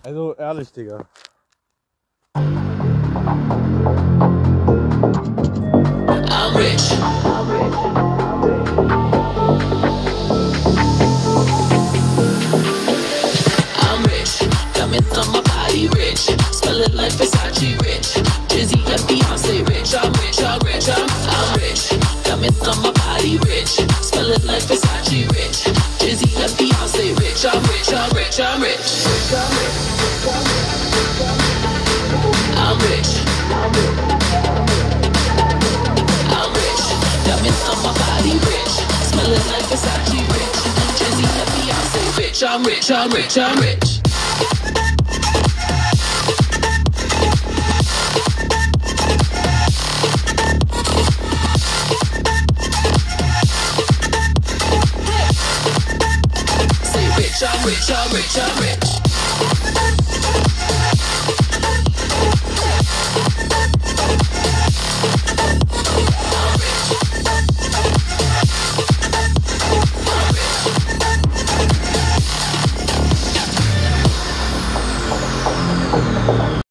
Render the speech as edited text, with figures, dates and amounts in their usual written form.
Also ehrlich, Digga. I'm rich. I'm rich. Diamonds on my body rich. Smell it like Versace rich. Drizzy and Beyonce rich. I'm rich, I'm rich, I'm rich. Diamonds on my body rich. Smell it like Versace rich. Drizzy and Beyonce rich. I'm rich, I'm rich, I'm rich. I'm rich. I'm rich. Diamonds on my body rich. Smell it like Versace rich. Drizzy and Beyonce rich. I'm rich, I'm rich, I'm rich. I'm rich, I'm rich, I'm